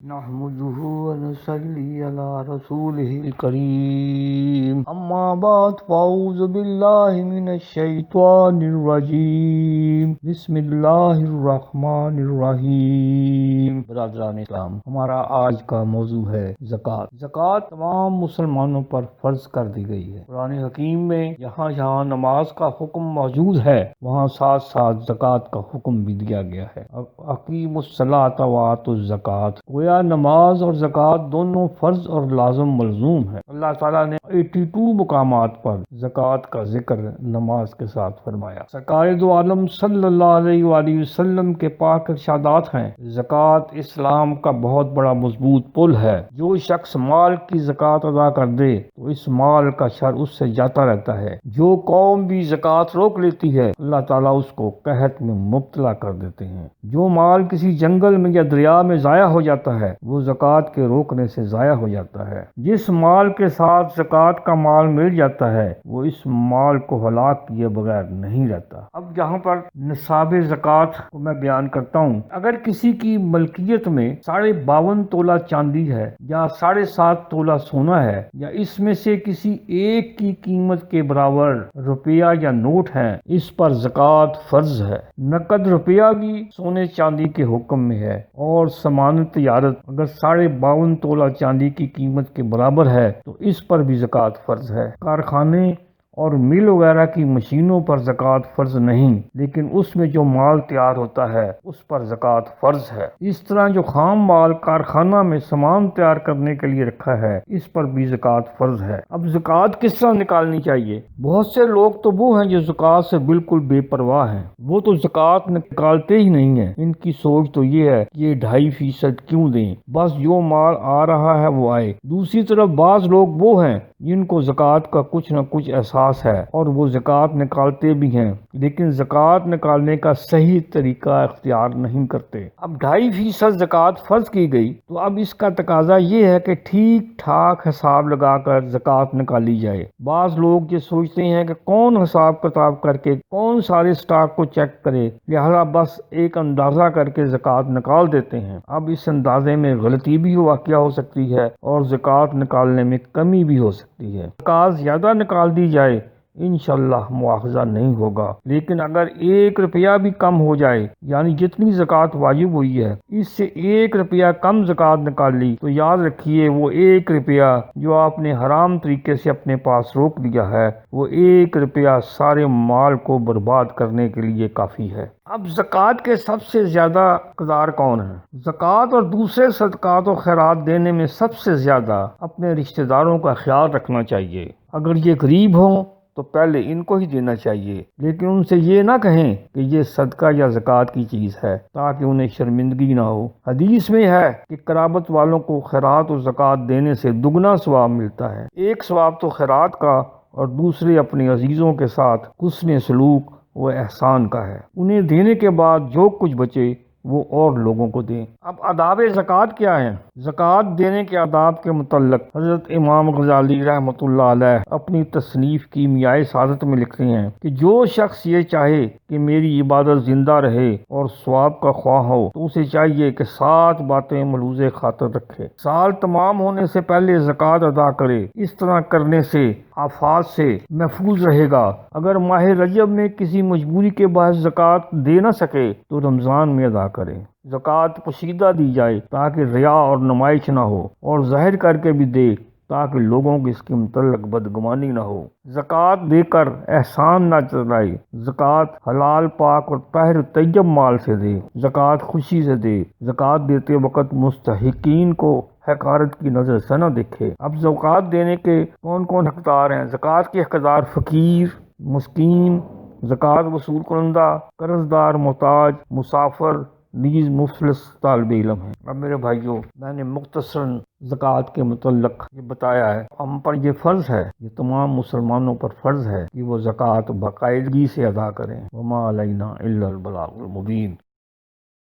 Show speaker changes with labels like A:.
A: نحمده ونصلي على رسوله الكريم اما بعد فاعوذ بالله من الشیطان الرجیم بسم اللہ الرحمن الرحیم۔ برادران اسلام، ہمارا آج کا موضوع ہے زکات۔ زکات تمام مسلمانوں پر فرض کر دی گئی ہے۔ قرآن حکیم میں جہاں نماز کا حکم موجود ہے وہاں ساتھ ساتھ زکات کا حکم بھی دیا گیا ہے۔ اقیموا الصلاۃ وآتوا الزکات، نماز اور زکات دونوں فرض اور لازم ملزوم ہے۔ اللہ تعالیٰ نے 82 مقامات پر زکات کا ذکر نماز کے ساتھ فرمایا۔ سرکار دو عالم صلی اللہ علیہ وآلہ وسلم کے پاک ارشادات ہیں، زکات اسلام کا بہت بڑا مضبوط پل ہے۔ جو شخص مال کی زکات ادا کر دے تو اس مال کا شر اس سے جاتا رہتا ہے۔ جو قوم بھی زکات روک لیتی ہے اللہ تعالیٰ اس کو قحط میں مبتلا کر دیتے ہیں۔ جو مال کسی جنگل میں یا دریا میں ضائع ہو جاتا ہے وہ زکات کے روکنے سے ضائع ہو جاتا ہے۔ جس مال کے ساتھ زکات کا مال مل جاتا ہے وہ اس مال کو ہلاک کیے بغیر نہیں رہتا۔ اب یہاں پر نصاب زکات کو میں بیان کرتا ہوں۔ اگر کسی کی ملکیت میں 52.5 تولہ چاندی ہے یا 7.5 تولہ سونا ہے یا اس میں سے کسی ایک کی قیمت کے برابر روپیہ یا نوٹ ہیں، اس پر زکات فرض ہے۔ نقد روپیہ بھی سونے چاندی کے حکم میں ہے اور سامان تجارت اگر 52.5 تولہ چاندی کی قیمت کے برابر ہے تو اس پر بھی زکات فرض ہے۔ کارخانے اور مل وغیرہ کی مشینوں پر زکات فرض نہیں، لیکن اس میں جو مال تیار ہوتا ہے اس پر زکات فرض ہے۔ اس طرح جو خام مال کارخانہ میں سامان تیار کرنے کے لیے رکھا ہے اس پر بھی زکات فرض ہے۔ اب زکات کس طرح نکالنی چاہیے؟ بہت سے لوگ تو وہ ہیں جو زکات سے بالکل بے پرواہ ہیں، وہ تو زکات نکالتے ہی نہیں ہیں۔ ان کی سوچ تو یہ ہے کہ یہ 2.5% کیوں دیں، بس جو مال آ رہا ہے وہ آئے۔ دوسری طرف بعض لوگ وہ ہیں جن کو زکات کا کچھ نہ کچھ احساس ہے اور وہ زکات نکالتے بھی ہیں لیکن زکات نکالنے کا صحیح طریقہ اختیار نہیں کرتے۔ اب 2.5% زکات فرض کی گئی تو اب اس کا تقاضا یہ ہے کہ ٹھیک ٹھاک حساب لگا کر زکات نکالی جائے۔ بعض لوگ یہ سوچتے ہیں کہ کون حساب کتاب کر کے کون سارے سٹاک کو چیک کرے، لہذا بس ایک اندازہ کر کے زکات نکال دیتے ہیں۔ اب اس اندازے میں غلطی بھی واقع ہو سکتی ہے اور زکات نکالنے میں کمی بھی ہو سکتی ہے۔ زکات زیادہ نکال دی جائے انشاءاللہ مواخذہ نہیں ہوگا، لیکن اگر 1 روپیہ بھی کم ہو جائے یعنی جتنی زکات واجب ہوئی ہے اس سے 1 روپیہ کم زکات نکال لی تو یاد رکھیے وہ 1 روپیہ جو آپ نے حرام طریقے سے اپنے پاس روک لیا ہے وہ 1 روپیہ سارے مال کو برباد کرنے کے لیے کافی ہے۔ اب زکات کے سب سے زیادہ حقدار کون ہیں؟ زکات اور دوسرے صدقات و خیرات دینے میں سب سے زیادہ اپنے رشتہ داروں کا خیال رکھنا چاہیے۔ اگر یہ غریب ہوں تو پہلے ان کو ہی دینا چاہیے، لیکن ان سے یہ نہ کہیں کہ یہ صدقہ یا زکات کی چیز ہے تاکہ انہیں شرمندگی نہ ہو۔ حدیث میں ہے کہ قرابت والوں کو خیرات و زکات دینے سے دگنا ثواب ملتا ہے۔ ایک ثواب تو خیرات کا اور دوسرے اپنے عزیزوں کے ساتھ حسن سلوک و احسان کا ہے۔ انہیں دینے کے بعد جو کچھ بچے وہ اور لوگوں کو دیں۔ اب آداب زکات کیا ہیں؟ زکات دینے کے آداب کے متعلق حضرت امام غزالی رحمۃ اللہ علیہ اپنی تصنیف کیمیاء سعادت میں لکھتے ہیں کہ جو شخص یہ چاہے کہ میری عبادت زندہ رہے اور ثواب کا خواہ ہو تو اسے چاہیے کہ 7 باتیں ملحوظ خاطر رکھے۔ سال تمام ہونے سے پہلے زکات ادا کرے، اس طرح کرنے سے آفات سے محفوظ رہے گا۔ اگر ماہ رجب میں کسی مجبوری کے باعث زکات دے نہ سکے تو رمضان میں ادا کرے۔ زکات پوشیدہ دی جائے تاکہ ریا اور نمائش نہ ہو، اور ظاہر کر کے بھی دے تاکہ لوگوں کی اس کے متعلق بدگمانی نہ ہو۔ زکات دے کر احسان نہ جتائے، زکات حلال پاک اور طاہر طیب مال سے دے، زکات خوشی سے دے، زکات دیتے وقت مستحقین کو حقارت کی نظر سے نہ دیکھے۔ اب زکات دینے کے کون کون حقدار ہیں؟ زکات کے حقدار فقیر، مسکین، زکات وصول کنندہ، قرض دار، محتاج، مسافر، نیز مفلس طالب علم ہیں۔ اب میرے بھائیوں، میں نے مختصراً زکات کے متعلق یہ بتایا ہے۔ ہم پر یہ فرض ہے، یہ تمام مسلمانوں پر فرض ہے کہ وہ زکات باقاعدگی سے ادا کریں۔ وما علینا الا البلاغ المبین۔